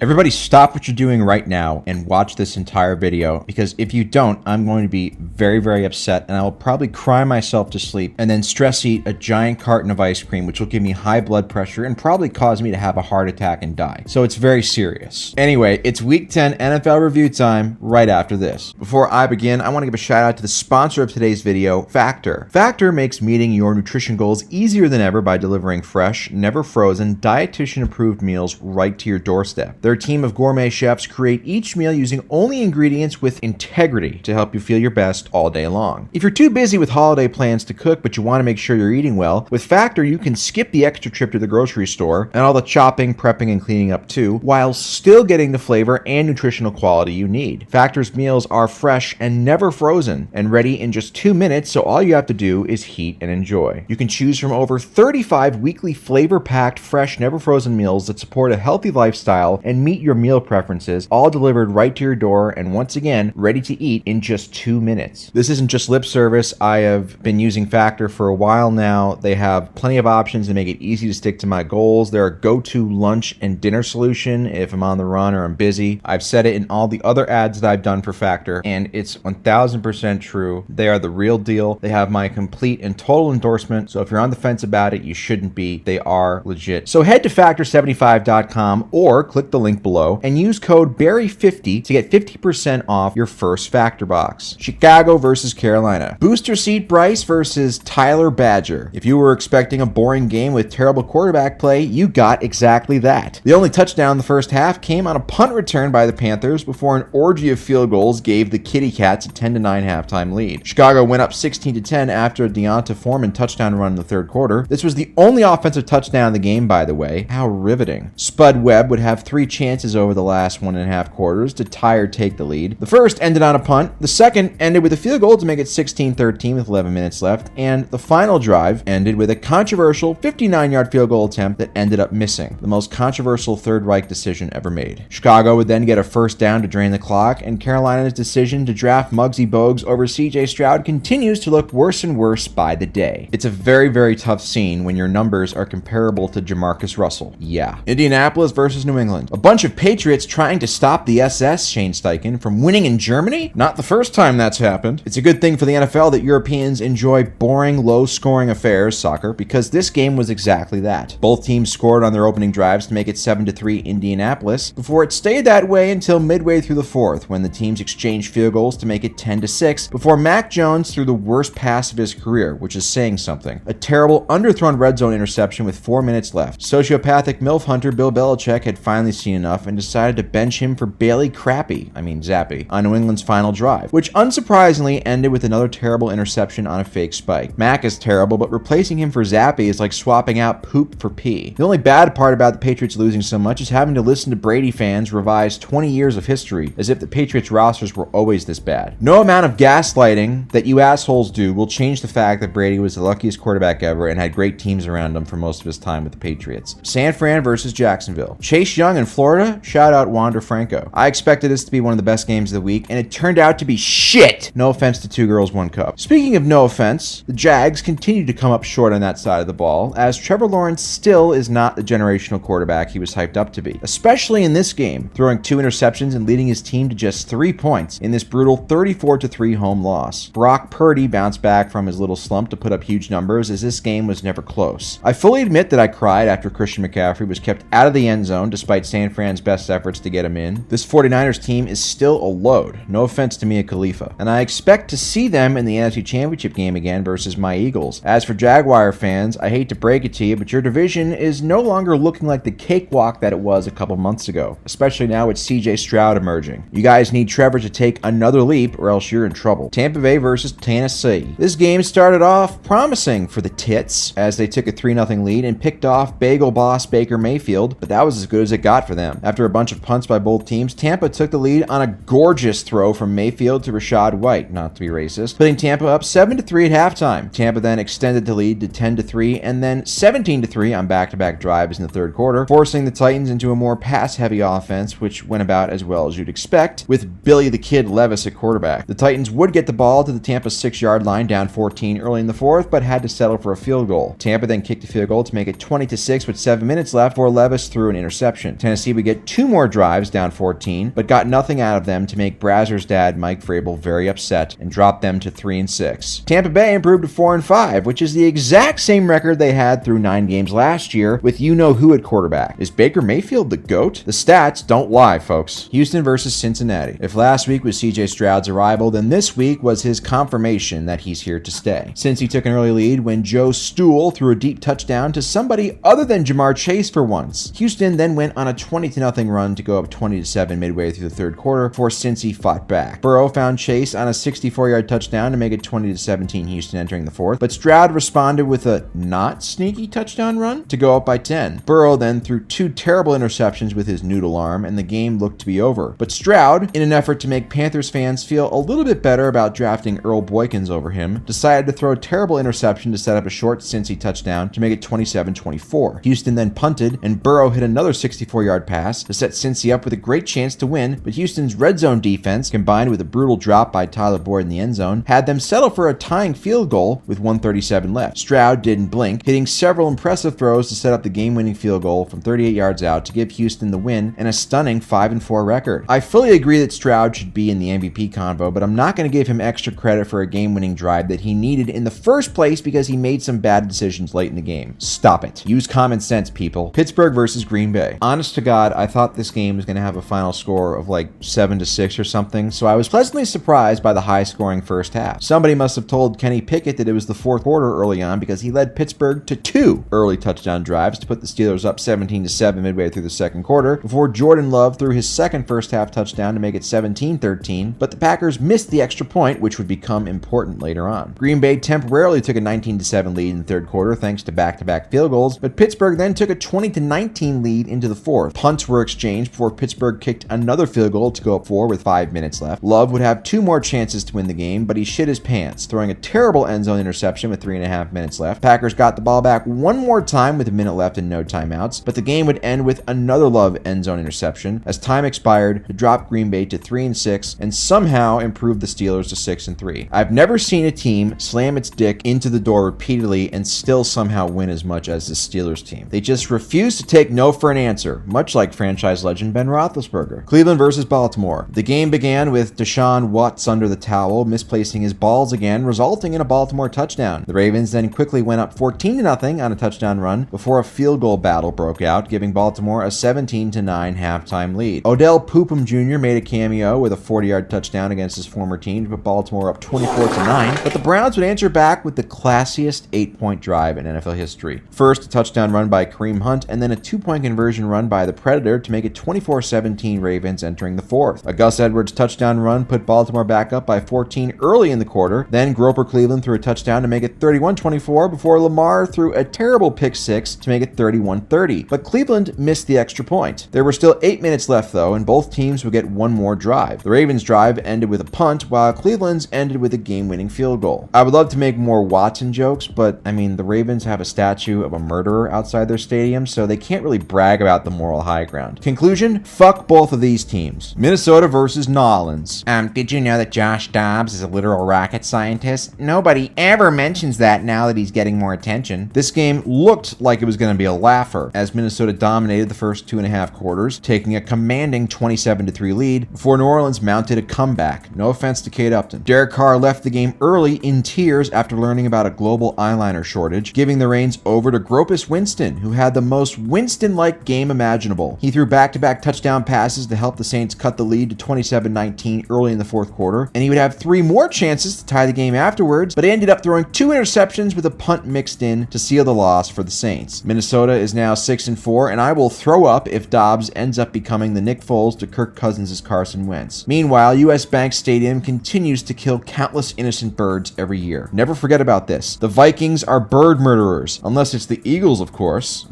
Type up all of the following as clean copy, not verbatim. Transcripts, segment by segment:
Everybody stop what you're doing right now and watch this entire video, because if you don't, I'm going to be very, very upset, and I will probably cry myself to sleep and then stress eat a giant carton of ice cream, which will give me high blood pressure and probably cause me to have a heart attack and die. So it's very serious. Anyway, it's Week 10 NFL review time right after this. Before I begin, I want to give a shout out to the sponsor of today's video, Factor. Factor makes meeting your nutrition goals easier than ever by delivering fresh, never frozen, dietitian-approved meals right to your doorstep. Their team of gourmet chefs create each meal using only ingredients with integrity to help you feel your best all day long. If you're too busy with holiday plans to cook but you want to make sure you're eating well, with Factor you can skip the extra trip to the grocery store and all the chopping, prepping, and cleaning up too, while still getting the flavor and nutritional quality you need. Factor's meals are fresh and never frozen and ready in just 2 minutes, so all you have to do is heat and enjoy. You can choose from over 35 weekly flavor-packed, fresh, never frozen meals that support a healthy lifestyle and meet your meal preferences, all delivered right to your door and once again, ready to eat in just 2 minutes. This isn't just lip service. I have been using Factor for a while now. They have plenty of options to make it easy to stick to my goals. They're a go-to lunch and dinner solution if I'm on the run or I'm busy. I've said it in all the other ads that I've done for Factor, and it's 1000% true. They are the real deal. They have my complete and total endorsement, so if you're on the fence about it, you shouldn't be. They are legit. So head to factor75.com or click the link below and use code BARRY50 to get 50% off your first Factor box. Chicago versus Carolina. Booster seat Bryce versus Tyler Badger. If you were expecting a boring game with terrible quarterback play, you got exactly that. The only touchdown in the first half came on a punt return by the Panthers before an orgy of field goals gave the Kitty Cats a 10-9 halftime lead. Chicago went up 16-10 after a Deonta Foreman touchdown run in the third quarter. This was the only offensive touchdown in the game, by the way. How riveting. Spud Webb would have 3 chances over the last 1.5 quarters to tie or take the lead. The first ended on a punt. The second ended with a field goal to make it 16-13 with 11 minutes left. And the final drive ended with a controversial 59-yard field goal attempt that ended up missing. The most controversial Third Reich decision ever made. Chicago would then get a first down to drain the clock, and Carolina's decision to draft Muggsy Bogues over CJ Stroud continues to look worse and worse by the day. It's a very, very tough scene when your numbers are comparable to Jamarcus Russell. Yeah. Indianapolis versus New England. A bunch of Patriots trying to stop the SS, Shane Steichen, from winning in Germany? Not the first time that's happened. It's a good thing for the NFL that Europeans enjoy boring, low-scoring affairs, soccer, because this game was exactly that. Both teams scored on their opening drives to make it 7-3 Indianapolis, before it stayed that way until midway through the fourth, when the teams exchanged field goals to make it 10-6, before Mac Jones threw the worst pass of his career, which is saying something. A terrible, underthrown red zone interception with 4 minutes left. Sociopathic MILF hunter Bill Belichick had finally seen enough and decided to bench him for Bailey Zappi, on New England's final drive, which unsurprisingly ended with another terrible interception on a fake spike. Mac is terrible, but replacing him for Zappi is like swapping out poop for pee. The only bad part about the Patriots losing so much is having to listen to Brady fans revise 20 years of history as if the Patriots rosters were always this bad. No amount of gaslighting that you assholes do will change the fact that Brady was the luckiest quarterback ever and had great teams around him for most of his time with the Patriots. San Fran versus Jacksonville. Chase Young in Florida? Shout out Wander Franco. I expected this to be one of the best games of the week, and it turned out to be shit! No offense to 2 girls, 1 cup. Speaking of no offense, the Jags continue to come up short on that side of the ball, as Trevor Lawrence still is not the generational quarterback he was hyped up to be, especially in this game, throwing 2 interceptions and leading his team to just 3 points in this brutal 34-3 home loss. Brock Purdy bounced back from his little slump to put up huge numbers, as this game was never close. I fully admit that I cried after Christian McCaffrey was kept out of the end zone despite San Fran's best efforts to get him in. This 49ers team is still a load, no offense to Mia Khalifa, and I expect to see them in the NFC Championship game again versus my Eagles. As for Jaguar fans, I hate to break it to you, but your division is no longer looking like the cakewalk that it was a couple months ago, especially now with CJ Stroud emerging. You guys need Trevor to take another leap or else you're in trouble. Tampa Bay versus Tennessee. This game started off promising for the Tits as they took a 3-0 lead and picked off Bagel boss Baker Mayfield, but that was as good as it got for them. After a bunch of punts by both teams, Tampa took the lead on a gorgeous throw from Mayfield to Rachaad White, not to be racist, putting Tampa up 7-3 at halftime. Tampa then extended the lead to 10-3 and then 17-3 on back-to-back drives in the third quarter, forcing the Titans into a more pass-heavy offense, which went about as well as you'd expect, with Billy the Kid Levis at quarterback. The Titans would get the ball to the Tampa 6-yard line down 14 early in the fourth, but had to settle for a field goal. Tampa then kicked a field goal to make it 20-6 with 7 minutes left before Levis threw an interception. Tennessee Cincy would get 2 more drives down 14, but got nothing out of them to make Brazzer's dad, Mike Vrabel, very upset and dropped them to 3-6. Tampa Bay improved to 4-5, which is the exact same record they had through 9 games last year with you-know-who at quarterback. Is Baker Mayfield the GOAT? The stats don't lie, folks. Houston versus Cincinnati. If last week was CJ Stroud's arrival, then this week was his confirmation that he's here to stay. Cincy took an early lead when Joe Stool threw a deep touchdown to somebody other than Jamar Chase for once. Houston then went on a 20-0 run to go up 20-7 midway through the third quarter before Cincy fought back. Burrow found Chase on a 64-yard touchdown to make it 20-17 Houston entering the fourth, but Stroud responded with a not sneaky touchdown run to go up by 10. Burrow then threw 2 terrible interceptions with his noodle arm, and the game looked to be over. But Stroud, in an effort to make Panthers fans feel a little bit better about drafting Earl Boykins over him, decided to throw a terrible interception to set up a short Cincy touchdown to make it 27-24. Houston then punted, and Burrow hit another 64-yard pass to set Cincy up with a great chance to win, but Houston's red zone defense, combined with a brutal drop by Tyler Boyd in the end zone, had them settle for a tying field goal with 1:37 left. Stroud didn't blink, hitting several impressive throws to set up the game-winning field goal from 38 yards out to give Houston the win and a stunning 5-4 record. I fully agree that Stroud should be in the MVP convo, but I'm not going to give him extra credit for a game-winning drive that he needed in the first place because he made some bad decisions late in the game. Stop it. Use common sense, people. Pittsburgh versus Green Bay. Honest to God, I thought this game was going to have a final score of like 7-6 or something, so I was pleasantly surprised by the high-scoring first half. Somebody must have told Kenny Pickett that it was the fourth quarter early on because he led Pittsburgh to 2 early touchdown drives to put the Steelers up 17-7 midway through the second quarter before Jordan Love threw his second first-half touchdown to make it 17-13, but the Packers missed the extra point, which would become important later on. Green Bay temporarily took a 19-7 lead in the third quarter thanks to back-to-back field goals, but Pittsburgh then took a 20-19 lead into the fourth. Punts were exchanged before Pittsburgh kicked another field goal to go up 4 with 5 minutes left. Love would have 2 more chances to win the game, but he shit his pants, throwing a terrible end zone interception with 3.5 minutes left. Packers got the ball back one more time with a minute left and no timeouts, but the game would end with another Love end zone interception as time expired to drop Green Bay to 3-6 and somehow improve the Steelers to 6-3. I've never seen a team slam its dick into the door repeatedly and still somehow win as much as the Steelers team. They just refuse to take no for an answer, much like franchise legend Ben Roethlisberger. Cleveland versus Baltimore. The game began with Deshaun Watts under the towel, misplacing his balls again, resulting in a Baltimore touchdown. The Ravens then quickly went up 14-0 on a touchdown run before a field goal battle broke out, giving Baltimore a 17-9 halftime lead. Odell Poopum Jr. made a cameo with a 40-yard touchdown against his former team to put Baltimore up 24-9, but the Browns would answer back with the classiest 8-point drive in NFL history. First, a touchdown run by Kareem Hunt, and then a 2-point conversion run by the Predator to make it 24-17 Ravens entering the fourth. A Gus Edwards touchdown run put Baltimore back up by 14 early in the quarter, then Groper Cleveland threw a touchdown to make it 31-24 before Lamar threw a terrible pick six to make it 31-30, but Cleveland missed the extra point. There were still 8 minutes left though, and both teams would get one more drive. The Ravens' drive ended with a punt, while Cleveland's ended with a game-winning field goal. I would love to make more Watson jokes, but I mean, the Ravens have a statue of a murderer outside their stadium, so they can't really brag about the moral high ground. Conclusion? Fuck both of these teams. Minnesota versus New Orleans. Did you know that Josh Dobbs is a literal rocket scientist? Nobody ever mentions that now that he's getting more attention. This game looked like it was going to be a laugher, as Minnesota dominated the first 2.5 quarters, taking a commanding 27-3 lead before New Orleans mounted a comeback. No offense to Kate Upton. Derek Carr left the game early in tears after learning about a global eyeliner shortage, giving the reins over to Gropus Winston, who had the most Winston-like game imaginable. He threw back-to-back touchdown passes to help the Saints cut the lead to 27-19 early in the fourth quarter, and he would have 3 more chances to tie the game afterwards, but ended up throwing 2 interceptions with a punt mixed in to seal the loss for the Saints. Minnesota is now 6-4, and I will throw up if Dobbs ends up becoming the Nick Foles to Kirk Cousins' Carson Wentz. Meanwhile, US Bank Stadium continues to kill countless innocent birds every year. Never forget about this. The Vikings are bird murderers, unless it's the Eagles, of course.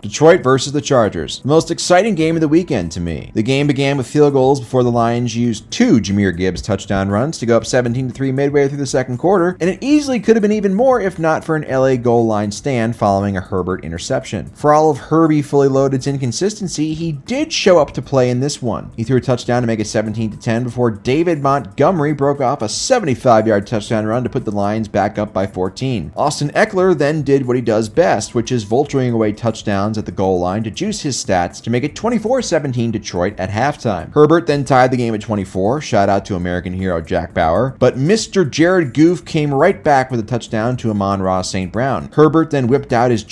Detroit versus the Chargers. The most exciting game of the weekend to me. The game began with field goals before the Lions used 2 Jahmyr Gibbs touchdown runs to go up 17-3 midway through the second quarter, and it easily could have been even more if not for an LA goal line stand following a Herbert interception. For all of Herbie fully loaded's inconsistency, he did show up to play in this one. He threw a touchdown to make it 17-10 before David Montgomery broke off a 75-yard touchdown run to put the Lions back up by 14. Austin Eckler then did what he does best, which is vulturing away touchdowns at the goal line to juice his his stats to make it 24-17 Detroit at halftime. Herbert then tied the game at 24, shout out to American hero Jack Bauer, but Mr. Jared Goof came right back with a touchdown to Amon-Ra St. Brown. Herbert then whipped out his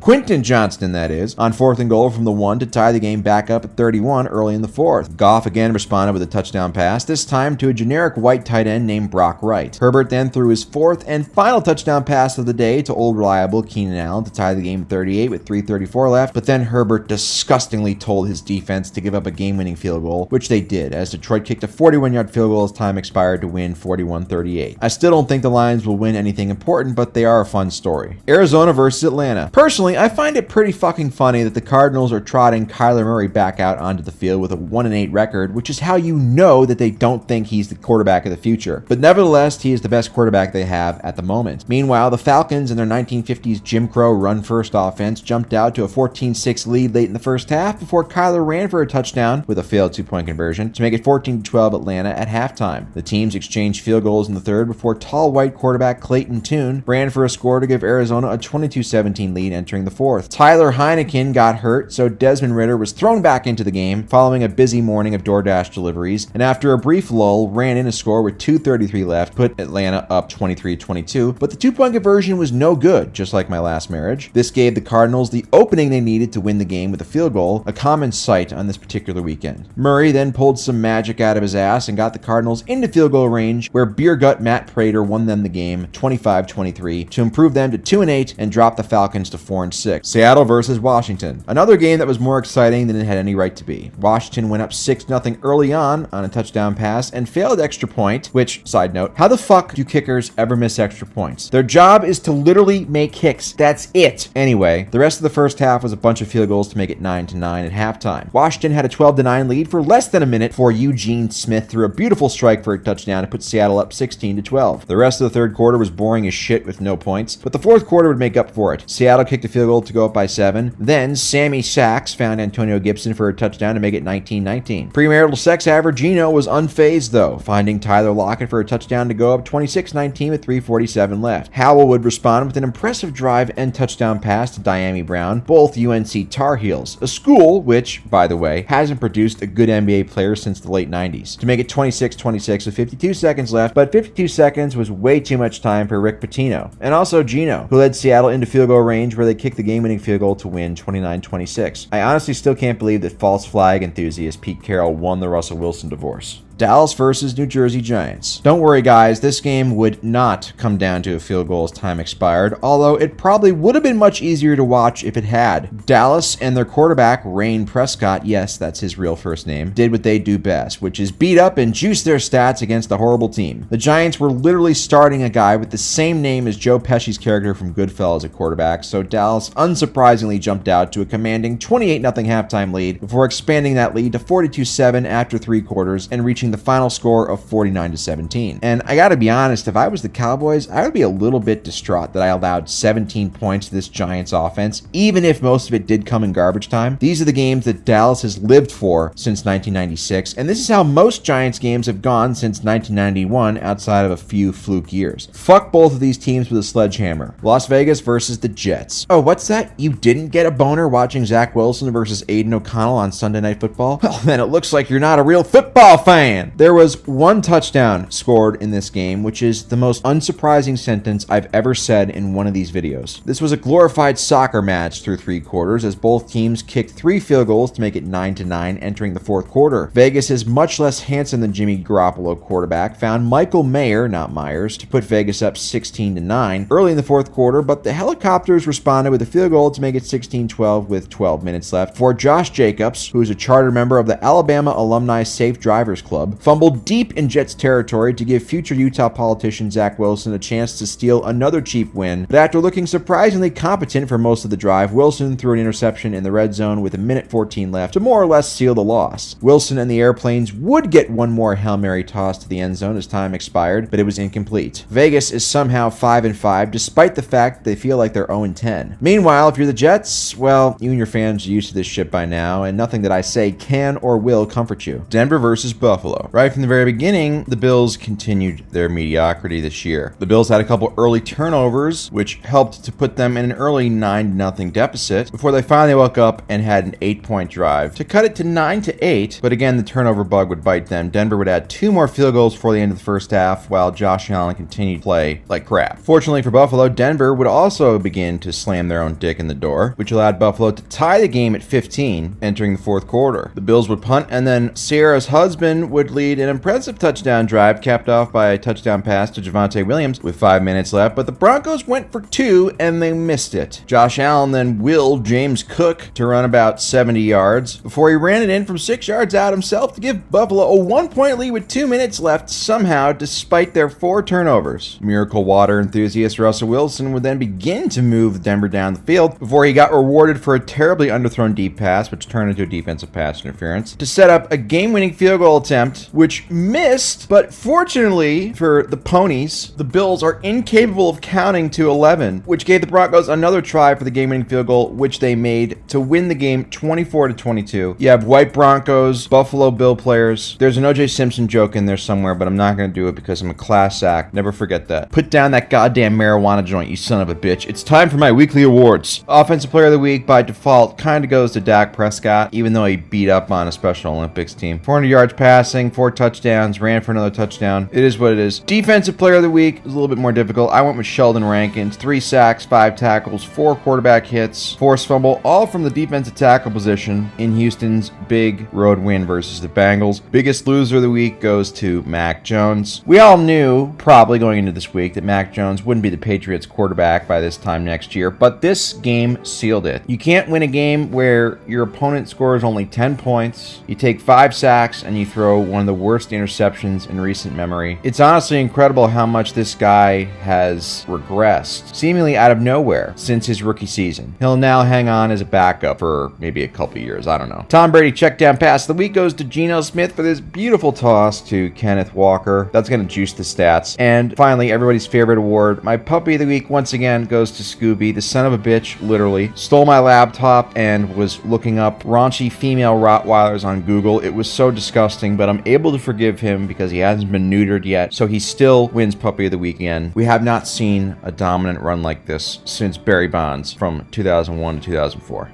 Quentin Johnston that is, on 4th and goal from the 1 to tie the game back up at 31 early in the 4th. Goff again responded with a touchdown pass, this time to a generic white tight end named Brock Wright. Herbert then threw his 4th and final touchdown pass of the day to old reliable Keenan Allen to tie the game at 38 with 3:34 left, but then Herbert disgustingly told his defense to give up a game-winning field goal, which they did, as Detroit kicked a 41-yard field goal as time expired to win 41-38. I still don't think the Lions will win anything important, but they are a fun story. Arizona versus Atlanta. Personally, I find it pretty fucking funny that the Cardinals are trotting Kyler Murray back out onto the field with a 1-8 record, which is how you know that they don't think he's the quarterback of the future. But nevertheless, he is the best quarterback they have at the moment. Meanwhile, the Falcons and their 1950s Jim Crow run-first offense jumped out to a 14-6 lead late in the first half before Kyler ran for a touchdown with a failed 2-point conversion to make it 14-12 Atlanta at halftime. The teams exchanged field goals in the third before tall white quarterback Clayton Tune ran for a score to give Arizona a 22-17 lead entering the fourth. Tyler Heineken got hurt, so Desmond Ridder was thrown back into the game following a busy morning of DoorDash deliveries, and after a brief lull, ran in a score with 2:33 left, put Atlanta up 23-22, but the 2-point conversion was no good, just like my last marriage. This gave the Cardinals the opening they needed to win the game with a field goal, a common sight on this particular weekend. Murray then pulled some magic out of his ass and got the Cardinals into field goal range, where beer gut Matt Prater won them the game 25-23 to improve them to 2-8 and drop the Falcons to 4-6. Seattle versus Washington. Another game that was more exciting than it had any right to be. Washington went up 6-0 early on a touchdown pass and failed extra point, which, side note, how the fuck do kickers ever miss extra points? Their job is to literally make kicks. That's it. Anyway, the rest of the first half was a bunch of field goals to make it 9-9 at halftime. Washington had a 12-9 lead for less than a minute before Eugene Smith threw a beautiful strike for a touchdown to put Seattle up 16-12. The rest of the third quarter was boring as shit with no points, but the fourth quarter would make up for it. Seattle kicked a field goal to go up by 7. Then Sammy Sachs found Antonio Gibson for a touchdown to make it 19-19. Premarital sex haver Gino was unfazed though, finding Tyler Lockett for a touchdown to go up 26-19 with 3:47 left. Howell would respond with an impressive drive and touchdown pass to Diami Brown, both UNC Tar Heels, a school which, by the way, hasn't produced a good NBA player since the late 90s, to make it 26-26 with 52 seconds left, but 52 seconds was way too much time for Rick Pitino, and also Gino, who led Seattle into field goal range where they kicked the game-winning field goal to win 29-26. I honestly still can't believe that false flag enthusiast Pete Carroll won the Russell Wilson divorce. Dallas versus New Jersey Giants. Don't worry guys, this game would not come down to a field goal as time expired, although it probably would have been much easier to watch if it had. Dallas and their quarterback, Rayne Prescott, yes, that's his real first name, did what they do best, which is beat up and juice their stats against a horrible team. The Giants were literally starting a guy with the same name as Joe Pesci's character from Goodfellas at quarterback, so Dallas unsurprisingly jumped out to a commanding 28-0 halftime lead before expanding that lead to 42-7 after 3 quarters and reaching the final score of 49-17. And I gotta be honest, if I was the Cowboys, I would be a little bit distraught that I allowed 17 points to this Giants offense, even if most of it did come in garbage time. These are the games that Dallas has lived for since 1996, and this is how most Giants games have gone since 1991 outside of a few fluke years. Fuck both of these teams with a sledgehammer. Las Vegas versus the Jets. Oh, what's that? You didn't get a boner watching Zach Wilson versus Aiden O'Connell on Sunday Night Football? Well, then it looks like you're not a real football fan. There was one touchdown scored in this game, which is the most unsurprising sentence I've ever said in one of these videos. This was a glorified soccer match through 3 quarters as both teams kicked 3 field goals to make it 9-9 entering the 4th quarter. Vegas is much less handsome than Jimmy Garoppolo quarterback, found Michael Mayer, not Myers, to put Vegas up 16-9 early in the 4th quarter, but the Helicopters responded with a field goal to make it 16-12 with 12 minutes left for Josh Jacobs, who is a charter member of the Alabama Alumni Safe Drivers Club, fumbled deep in Jets territory to give future Utah politician Zach Wilson a chance to steal another cheap win, but after looking surprisingly competent for most of the drive, Wilson threw an interception in the red zone with 1:14 left to more or less seal the loss. Wilson and the Airplanes would get one more Hail Mary toss to the end zone as time expired, but it was incomplete. Vegas is somehow 5-5 despite the fact they feel like they're 0-10. Meanwhile, if you're the Jets, well, you and your fans are used to this shit by now, and nothing that I say can or will comfort you. Denver versus Buffalo. Buffalo. Right from the very beginning, the Bills continued their mediocrity this year. The Bills had a couple early turnovers, which helped to put them in an early 9-0 deficit before they finally woke up and had an 8-point drive to cut it to 9-8. But again, the turnover bug would bite them. Denver would add 2 more field goals before the end of the first half, while Josh Allen continued to play like crap. Fortunately for Buffalo, Denver would also begin to slam their own dick in the door, which allowed Buffalo to tie the game at 15 entering the fourth quarter. The Bills would punt, and then Sierra's husband would lead an impressive touchdown drive, capped off by a touchdown pass to Javonte Williams with 5 minutes left, but the Broncos went for 2 and they missed it. Josh Allen then willed James Cook to run about 70 yards before he ran it in from 6 yards out himself to give Buffalo a 1-point lead with 2 minutes left somehow, despite their 4 turnovers. Miracle Water enthusiast Russell Wilson would then begin to move Denver down the field before he got rewarded for a terribly underthrown deep pass, which turned into a defensive pass interference, to set up a game-winning field goal attempt, which missed, but fortunately for the Ponies, the Bills are incapable of counting to 11, which gave the Broncos another try for the game-winning field goal, which they made to win the game 24-22. You have white Broncos, Buffalo Bill players. There's an O.J. Simpson joke in there somewhere, but I'm not going to do it because I'm a class act. Never forget that. Put down that goddamn marijuana joint, you son of a bitch. It's time for my weekly awards. Offensive Player of the Week, by default, kind of goes to Dak Prescott, even though he beat up on a Special Olympics team. 400 yards passing, 4 touchdowns, ran for another touchdown. It is what it is. Defensive Player of the Week is a little bit more difficult. I went with Sheldon Rankins. 3 sacks, 5 tackles, 4 quarterback hits, forced fumble, all from the defensive tackle position in Houston's big road win versus the Bengals. Biggest loser of the week goes to Mac Jones. We all knew, probably going into this week, that Mac Jones wouldn't be the Patriots quarterback by this time next year, but this game sealed it. You can't win a game where your opponent scores only 10 points, you take 5 sacks, and you throw one of the worst interceptions in recent memory. It's honestly incredible how much this guy has regressed, seemingly out of nowhere, since his rookie season. He'll now hang on as a backup for maybe a couple years, I don't know. Tom Brady check down pass of the week goes to Geno Smith for this beautiful toss to Kenneth Walker. That's going to juice the stats. And finally, everybody's favorite award, my puppy of the week once again goes to Scooby, the son of a bitch, literally. Stole my laptop and was looking up raunchy female Rottweilers on Google. It was so disgusting, but I'm able to forgive him because he hasn't been neutered yet, so he still wins puppy of the week again. We have not seen a dominant run like this since Barry Bonds from 2001 to 2004.